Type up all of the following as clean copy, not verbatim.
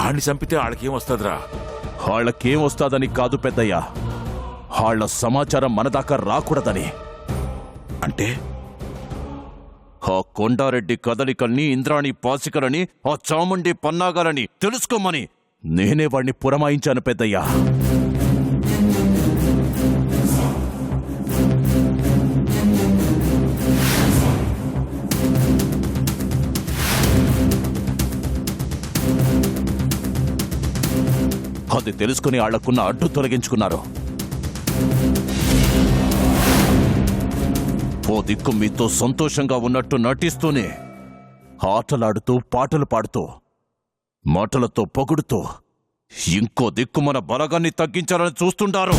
ఆడిని చంపితే వాళ్ళకేం వస్తుందిరా? వాళ్ళకేం వస్తాదని కాదు పెద్దయ్యా, వాళ్ళ సమాచారం మన దాకా రాకూడదని. అంటే ఆ కొండారెడ్డి కదలికల్ని, ఇంద్రాణి పాసికలని, ఆ చాముండి పన్నాగాలని తెలుసుకోమని నేనే వాణ్ణి పురమాయించాను పెద్దయ్యా. అది తెలుసుకుని వాళ్లకున్న అడ్డు తొలగించుకున్నారు. ఓ దిక్కు మీతో సంతోషంగా ఉన్నట్టు నటిస్తూనే ఆటలాడుతూ పాటలు పాడుతూ మాటలతో పొగుడుతూ ఇంకో దిక్కు మన బలగాన్ని తగ్గించాలని చూస్తుంటారు.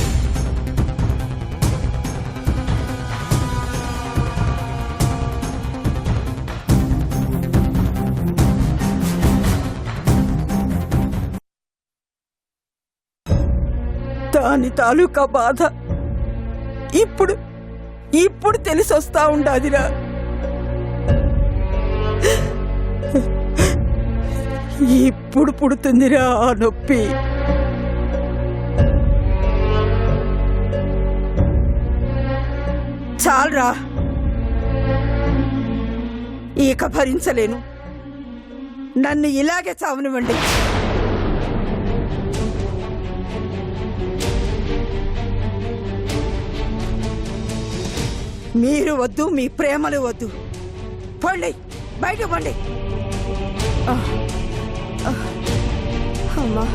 దాని తాలూకా బాధ ఇప్పుడు తెలిసొస్తా ఉండాదిరా. ఇప్పుడు పుడుతుందిరా ఆ నొప్పి. చాలరా, ఇక భరించలేను. నన్ను ఇలాగే చావనివ్వండి. మీరు వద్దు, మీ ప్రేమలు వద్దు. పండి, బయట పండి. అమ్మా,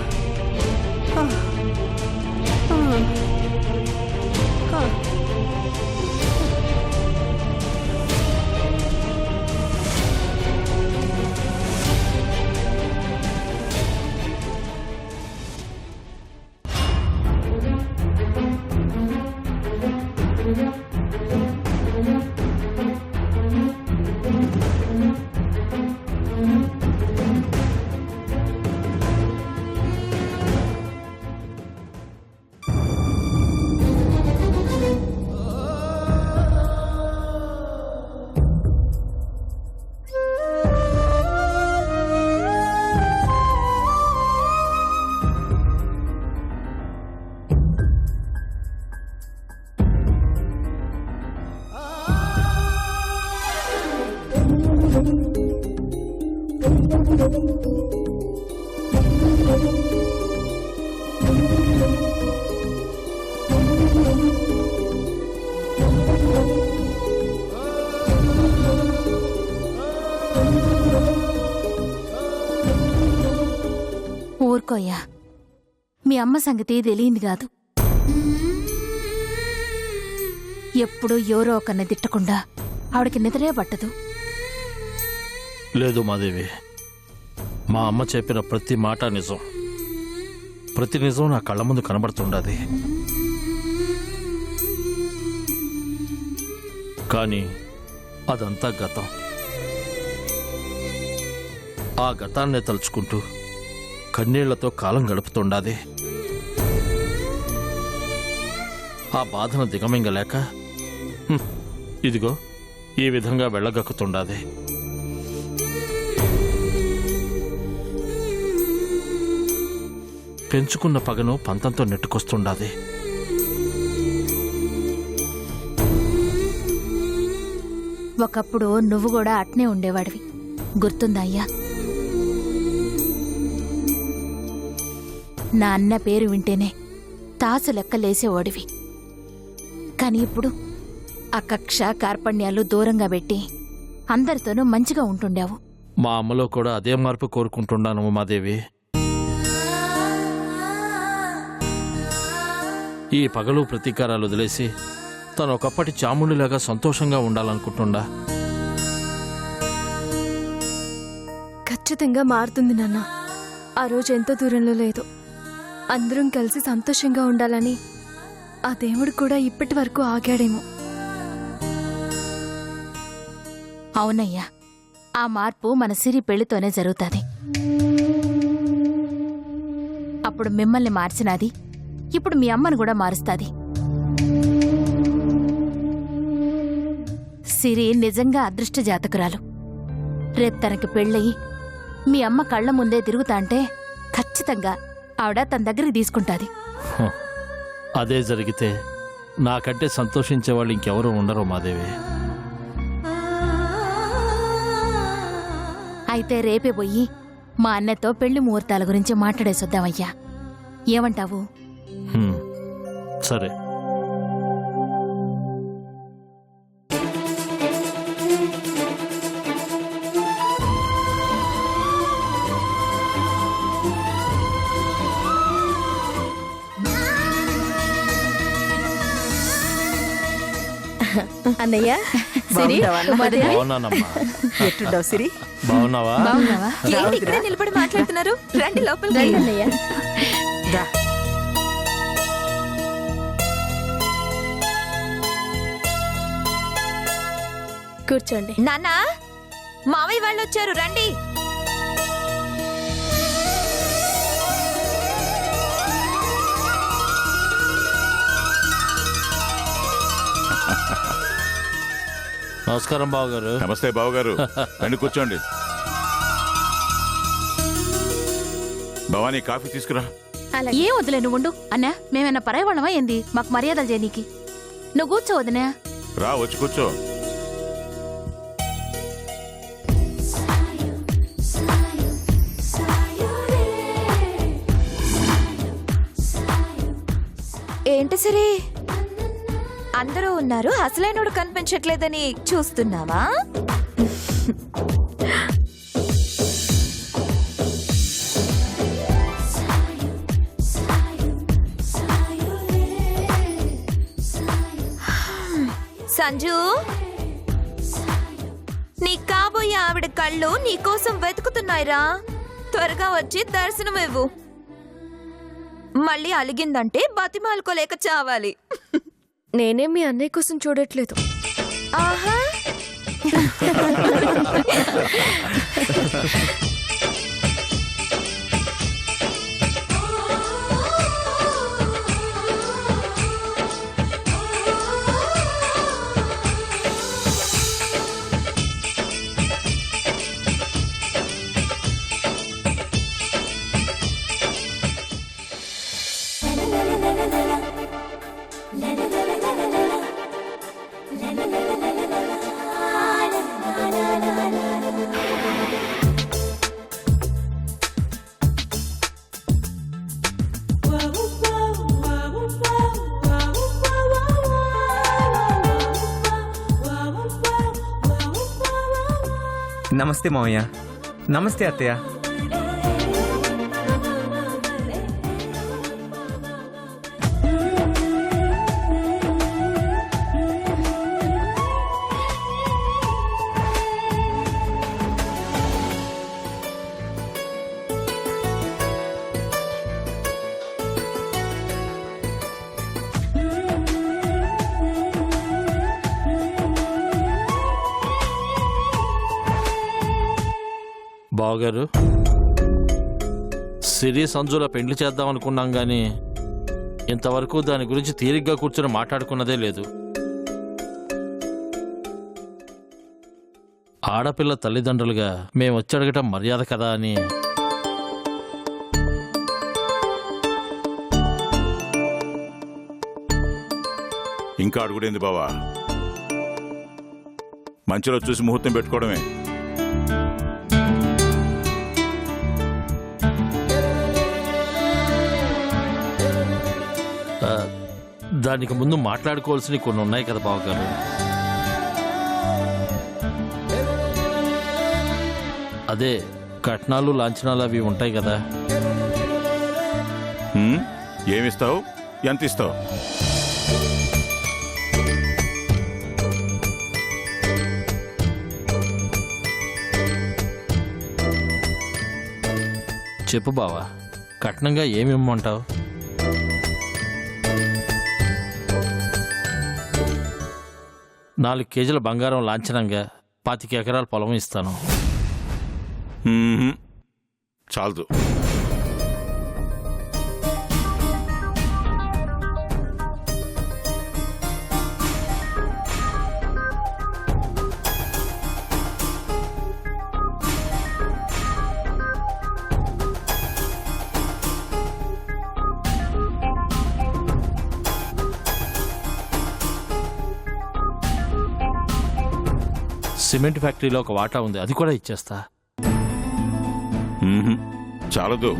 ఊరుకోయ్యా, మీ అమ్మ సంగతి తెలియంది కాదు. ఎప్పుడూ ఎవరో ఒకరిని తిట్టకుండా ఆవిడకి నిద్రే పట్టదు. లేదు మాదేవి, మా అమ్మ చెప్పిన ప్రతి మాట నిజం. ప్రతి నిజం నా కళ్ళ ముందు కనబడుతుండది. కానీ అదంతా గతం. ఆ గతాన్నే తలుచుకుంటూ కన్నీళ్లతో కాలం గడుపుతుండాది. ఆ బాధను దిగమింగలేక ఇదిగో ఈ విధంగా వెళ్ళగక్కుతుండాది. పెంచుకున్న పగను పంతంతో నెట్టుకొస్తుండాది. ఒకప్పుడు నువ్వు కూడా అట్నే ఉండేవాడివి, గుర్తుందా అయ్యా? నా అన్న పేరు వింటేనే తాసు లెక్కలేసేవాడివి. కానీ ఇప్పుడు ఆ కక్ష కార్పణ్యాలు దూరంగా పెట్టి అందరితోనూ మంచిగా ఉంటుండావు. మా అమ్మలో కూడా అదే మార్పు కోరుకుంటున్నాను ఉమాదేవి. ఈ పగలు ప్రతీకారాలు వదిలేసి తను ఒకప్పటి చాముండిలాగా సంతోషంగా ఉండాలనుకుంటుండా. ఖచ్చితంగా మారుతుంది నాన్న. ఆ రోజు ఎంతో దూరంలో లేదు. అందరం కలిసి సంతోషంగా ఉండాలని ఆ దేవుడు కూడా ఇప్పటి వరకు ఆగాడేమో. అవునయ్యా, ఆ మార్పు మన సిరి పెళ్లితోనే జరుగుతుంది. అప్పుడు మిమ్మల్ని మార్చినది ఇప్పుడు మీ అమ్మను కూడా మారుస్తుంది. సిరి నిజంగా అదృష్ట జాతకురాలు. రేపు తనకి పెళ్ళయి మీ అమ్మ కళ్ల ముందే తిరుగుతాంటే ఖచ్చితంగా ఆవిడ తన దగ్గరికి తీసుకుంటాది. అదే జరిగితే నాకంటే సంతోషించే వాళ్ళు ఇంకెవరూ ఉండరు మాదేవి. అయితే రేపే పోయి మా అన్నతో పెళ్లి ముహూర్తాల గురించి మాట్లాడేసొద్దామయ్యా. ఏమంటావు? హ్మ్. సరే. అన్నయ్య బాగుంటావా అన్న? బాగున్నానమ్మా. ఎట్టుండవు సిరి? బాగున్నావా? బాగున్నావా? ఏంటి ఇక్కడే నిలబడి మాట్లాడుతున్నారు? రండి లోపలికి. రా. కూర్చోండి. నాన్నా, మావయ్య వాళ్ళు వచ్చారు, రండి. నమస్కారం బావగారు. నమస్తే బావగారు, రండి కూర్చోండి. భవానీ కాఫీ తీసుకురా. ఏం వదిలే నువ్వు ఉండు. అన్నా మేమేనా పరాయవాళ్ళమా ఏంది మాకు మర్యాదలు చేయనీకి? నువ్వు కూర్చో వదినా. రా, వచ్చి కూర్చో. ఏంటి సరే, అందరూ ఉన్నారు, అసలైనోడు కనిపించట్లేదని చూస్తున్నావా? సంజు, నీ కాబోయే ఆవిడ కళ్ళు నీకోసం వెతుకుతున్నాయిరా. త్వరగా వచ్చి దర్శనం ఇవ్వు. మళ్ళీ అలిగిందంటే బతిమాలుకోలేక చావాలి. నేనే మీ అన్నయ్య కోసం చూడట్లేదు. ఆహా, నమస్తే మావయ్య. నమస్తే అత్తయ్య. బావగారు, సిరి సంజుల పెండ్లి చేద్దాం అనుకున్నాం గాని ఇంతవరకు దాని గురించి తీరిగ్గా కూర్చొని మాట్లాడుకున్నదే లేదు. ఆడపిల్ల తల్లిదండ్రులుగా మేము వచ్చి అడగటం మర్యాద కదా అని. ఇంకా అడుగుడేంది బావా, మంచిలో చూసి ముహూర్తం పెట్టుకోవడమే. దానికి ముందు మాట్లాడుకోవాల్సినవి కొన్ని ఉన్నాయి కదా బావగారు. అదే కట్నాలు లాంఛనాలు అవి ఉంటాయి కదా. ఏమిస్తావు, ఎంత ఇస్తావు? చెప్పు బావా, కట్నంగా ఏమిమ్మంటావు? నాలుగు కేజీల బంగారం లాంఛనంగా 25 ఎకరాల పొలం ఇస్తాను. చాలదు. సిమెంట్ ఫ్యాక్టరీలో ఒక వాటా ఉంది, అది కూడా ఇచ్చేస్తా. మ్మ్హ్. చాలదు.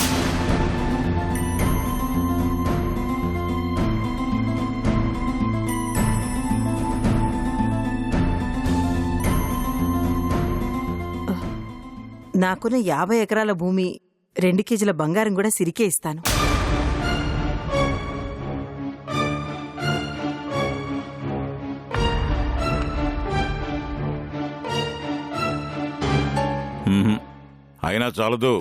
నాకున్న 50 ఎకరాల భూమి 2 కేజీల బంగారం కూడా సిరికే ఇస్తాను. మ్మ్హ్. అయినా చాలదు.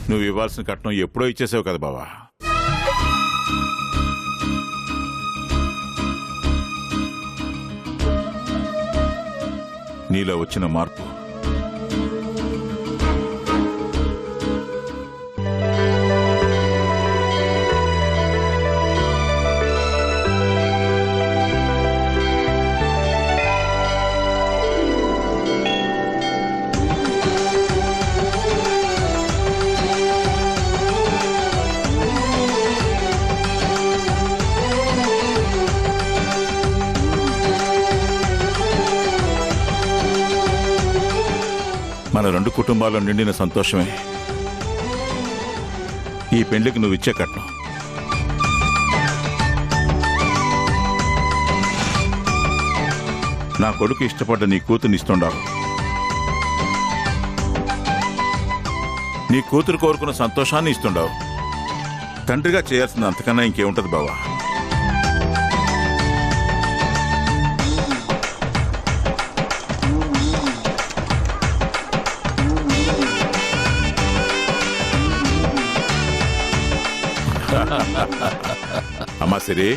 నువ్వు ఇవ్వాల్సిన కట్నం ఎప్పుడో ఇచ్చేసావు కదా బావా. నీలో వచ్చిన మార్పు మన 2 కుటుంబాల్లో నిండిన సంతోషమే ఈ పెళ్లికి నువ్వు ఇచ్చే కట్నం. నా కొడుకు ఇష్టపడ్డ నీ కూతుర్ని ఇస్తుండాలి. నీ కూతురు కోరుకున్న సంతోషాన్ని ఇస్తుండావు. తండ్రిగా చేయాల్సింది అంతకన్నా ఇంకేముంటది బావా. అమ్మా సిరి,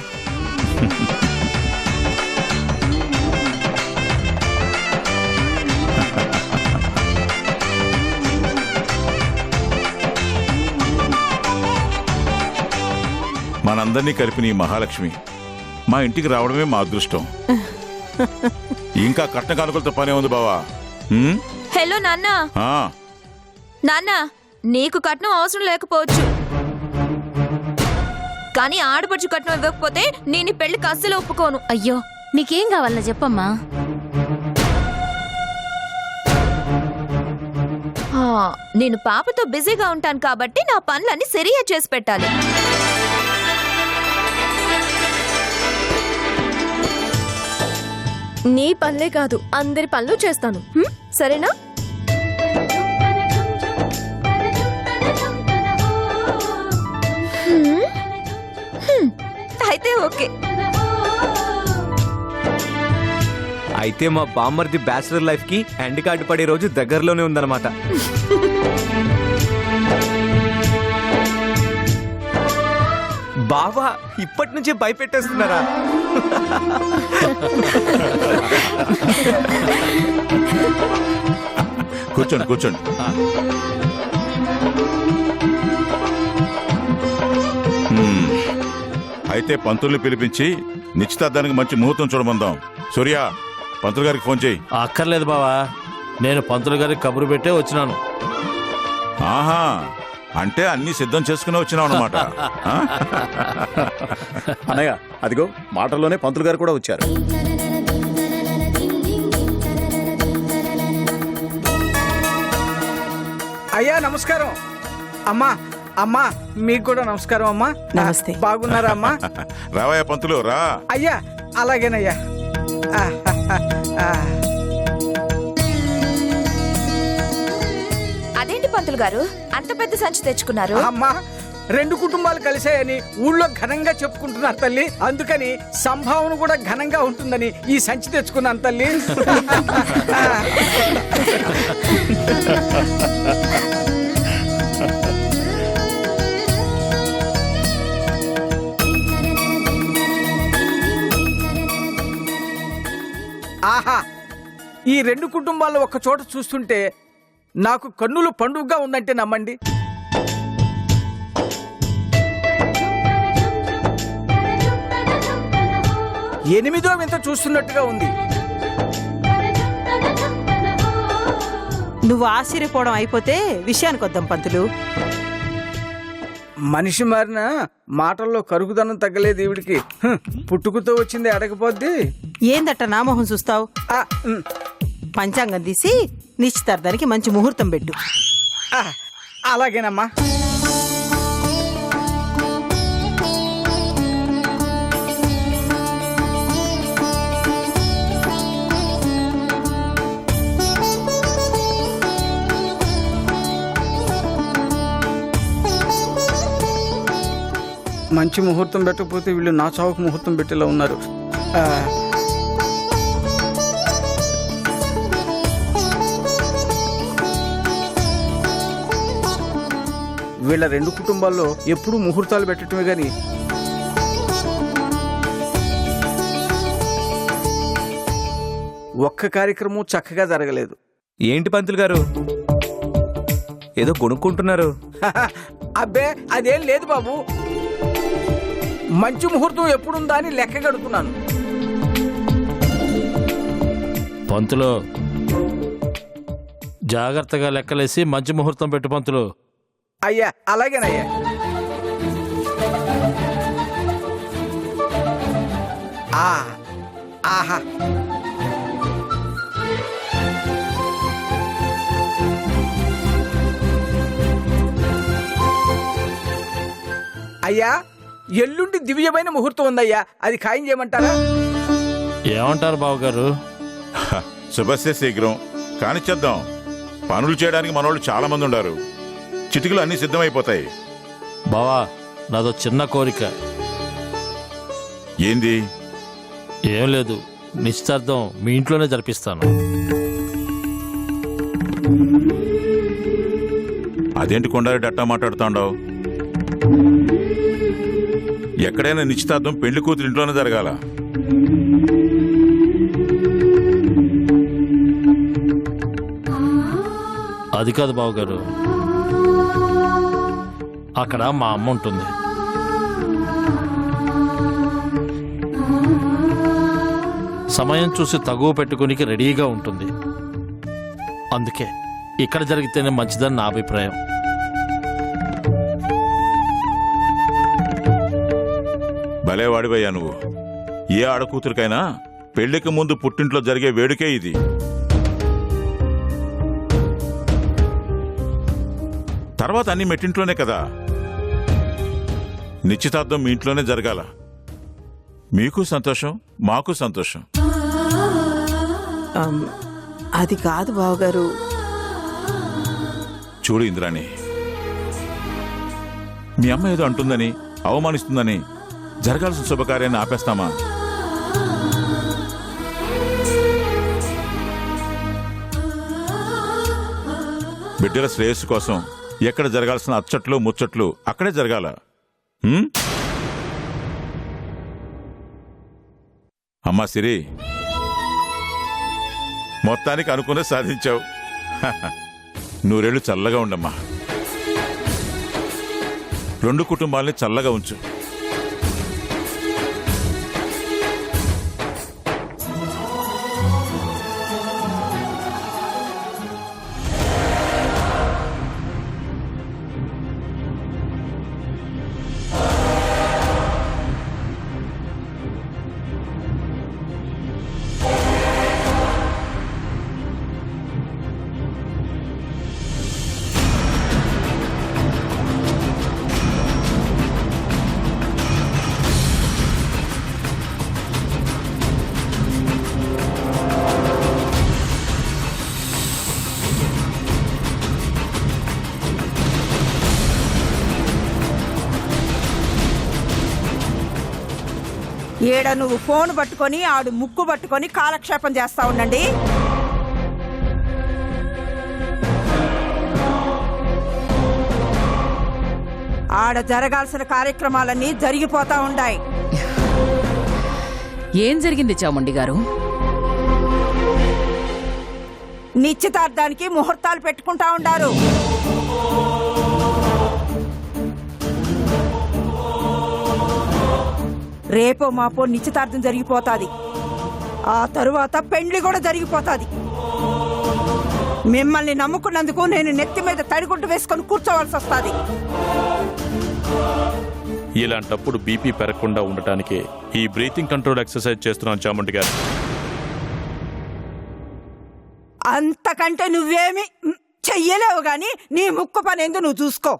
మనందరినీ కలిపి నీ మహాలక్ష్మి మా ఇంటికి రావడమే మా అదృష్టం. ఇంకా కట్న కానుకలతో పనే ఉంది బావా. హలో నాన్న. ఆ, నాన్న, నీకు కట్నం అవసరం లేకపోవచ్చు, కానీ ఆడపడుచు కట్నం ఇవ్వకపోతే నేను ఈ పెళ్లికి అస్సలు ఒప్పుకోను. అయ్యో, నీకేం కావాలన్నా చెప్పమ్మా. నేను పాపతో బిజీగా ఉంటాను కాబట్టి నా పనులన్నీ సరిగా చేసి పెట్టాలి. నీ పనులే కాదు, అందరి పనులు చేస్తాను. సరేనా? అయితే ఓకే. అయితే మా బామ్మర్ది బ్యాచిలర్ లైఫ్ కి ఎండ్ కార్డు పడే రోజు దగ్గరలోనే ఉందన్నమాట. బావా ఇప్పటి నుంచే భయపెట్టేస్తున్నారా? కూర్చోండి కూర్చోండి. అయితే పంతుల్ని పిలిపించి నిశ్చితార్థానికి మంచి ముహూర్తం చూడమందాం. సూర్య, పంతులు గారికి ఫోన్ చేయి. అక్కర్లేదు బావా, నేను పంతులు గారికి కబురు పెట్టే వచ్చినాను. ఆహా, అంటే అన్ని సిద్ధం చేసుకుని వచ్చినావు అనమాట. అన్నయ్య, అదిగో మాటల్లోనే పంతులు గారు కూడా వచ్చారు. అయ్యా నమస్కారం. అమ్మా అమ్మా మీకు కూడా నమస్కారం అమ్మా. నమస్తే. బాగున్నారా అమ్మా? రావయ్యా పంతులు రా. అయ్యా అలాగేనయ్యా. అదేంటి పంతులు గారు అంత పెద్ద సంచి తెచ్చుకున్నారు? అమ్మా, 2 కుటుంబాలు కలిసాయని ఊళ్ళో ఘనంగా చెప్పుకుంటున్నారు తల్లి. అందుకని సంభావన కూడా ఘనంగా ఉంటుందని ఈ సంచి తెచ్చుకున్నాను తల్లి. ఆహా, ఈ 2 కుటుంబాలు ఒక చోట చూస్తుంటే నాకు కన్నులు పండుగగా ఉందంటే నమ్మండి. ఎనిమిదో వింత చూస్తున్నట్టుగా ఉంది. నువ్వు ఆశ్చర్యపోవడం అయిపోతే విషయానికి వద్దాం పంతులు. మనిషి మారిన మాటల్లో కరుగుదనం తగ్గలేదు ఈవిడికి. పుట్టుకతో వచ్చింది అడగపోద్ది. ఏందట నామోహం చూస్తావు? పంచాంగం తీసి నిశ్చితార్థానికి మంచి ముహూర్తం పెట్టు. అలాగేనమ్మా. మంచి ముహూర్తం పెట్టకపోతే వీళ్ళు నా చావుకు ముహూర్తం పెట్టేలా ఉన్నారు. వీళ్ళ రెండు కుటుంబాల్లో ఎప్పుడూ ముహూర్తాలు పెట్టడమే గాని ఒక్క కార్యక్రమం చక్కగా జరగలేదు. ఏంటి పంతులు గారు ఏదో కొనుక్కుంటున్నారు? అబ్బే అదేం లేదు బాబు. మంచి ముహూర్తం ఎప్పుడుందా అని లెక్క గడుపుతున్నాను. పంతులు జాగ్రత్తగా లెక్కలేసి మంచి ముహూర్తం పెట్టు పంతులు. అయ్యా అలాగేనయ్యా. ఆహా అయ్యా, ఎల్లుండి దివ్యమైన ముహూర్తం ఉందయ్యా, అది ఖాయం చేయమంటారా? ఏమంటారు బావగారు? శుభస్య శీఘ్రం కానిచ్చేద్దాం. పనులు చేయడానికి మనోళ్ళు చాలా మంది ఉండారు. చిటికలు అన్ని సిద్ధమైపోతాయి. బావా, నాదో చిన్న కోరిక. ఏంది? ఏం లేదు, నిశ్చితార్థం మీ ఇంట్లోనే జరిపిస్తాను. అదేంటి కొండారెడ్డి అట్టా మాట్లాడుతాండావు? ఎక్కడైనా నిశ్చితార్థం పెళ్లి కూతురు ఇంట్లోనే జరగాల. అది కాదు బావగారు, అక్కడ మా అమ్మ ఉంటుంది. సమయం చూసి తగువ పెట్టుకునికి రెడీగా ఉంటుంది. అందుకే ఇక్కడ జరిగితేనే మంచిదని నా అభిప్రాయం. భలేవాడివయ్యా నువ్వు. ఏ ఆడకూతురికైనా పెళ్లికి ముందు పుట్టింట్లో జరిగే వేడుకే ఇది. తర్వాత అన్ని మెట్టింట్లోనే కదా. నిశ్చితార్థం మీ ఇంట్లోనే జరగాల. మీకు సంతోషం, మాకు సంతోషం. అది కాదు బావగారు. చూడు ఇంద్రాణి, మీ అమ్మ ఏదో అంటుందని, అవమానిస్తుందని జరగాల్సిన శుభకార్యాన్ని ఆపేస్తామా? బిడ్డల శ్రేయస్సు కోసం ఎక్కడ జరగాల్సిన అచ్చట్లు ముచ్చట్లు అక్కడే జరగాల. అమ్మా సిరి, మొత్తానికి అనుకునే సాధించావు. నూరేళ్లు చల్లగా ఉండమ్మా. రెండు కుటుంబాలని చల్లగా ఉంచు. ఏడ నువ్వు ఫోన్ పట్టుకొని ఆడు ముక్కు పట్టుకొని కాలక్షేపం చేస్తా ఉండండి. ఆడ జరగాల్సిన కార్యక్రమాలన్నీ జరిగిపోతా ఉండాయి. ఏం జరిగింది చాముండి గారు? నిశ్చితార్థానికి ముహూర్తాలు పెట్టుకుంటా ఉండారు. రేపో మాపో నిశ్చితార్థం జరిగిపోతాది. ఆ తరువాత పెండ్లి కూడా జరిగిపోతాది. మిమ్మల్ని నమ్ముకున్నందుకు నేను నెత్తి మీద తడిగుడ్డు వేసుకొని కూర్చోవలసి వస్తుంది. ఇలాంటప్పుడు బీపీ పెరగకుండా ఉండటానికి ఈ బ్రీతింగ్ కంట్రోల్ ఎక్సర్సైజ్ చేస్తున్నాను చాముండి గారు. అంతకంటే నువ్వేమి చెయ్యలేవు గాని నీ ముక్కు పని ఏందో నువ్వు చూసుకో.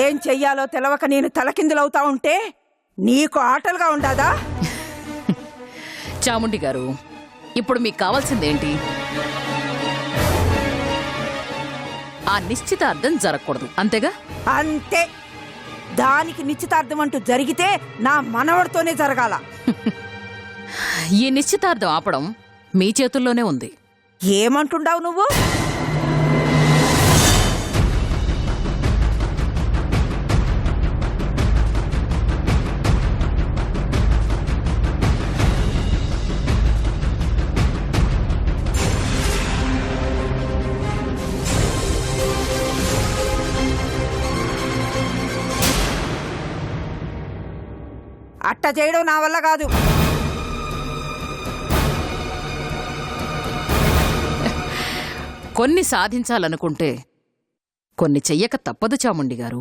ఏం చెయ్యాలో తెలవక నేను తలకిందులవుతా ఉంటే నీకు ఆటలుగా ఉండాదా? చాముండి గారు, ఇప్పుడు మీకు కావాల్సిందేంటి? ఆ నిశ్చితార్థం జరగకూడదు, అంతేగా? అంతే. దానికి నిశ్చితార్థం అంటూ జరిగితే నా మనవడితోనే జరగాల. ఈ నిశ్చితార్థం ఆపడం మీ చేతుల్లోనే ఉంది. ఏమంటుండావు నువ్వు? అట్ట చేయడం నా వల్ల కాదు. కొన్ని సాధించాలనుకుంటే కొన్ని చెయ్యక తప్పదు చాముండి గారు.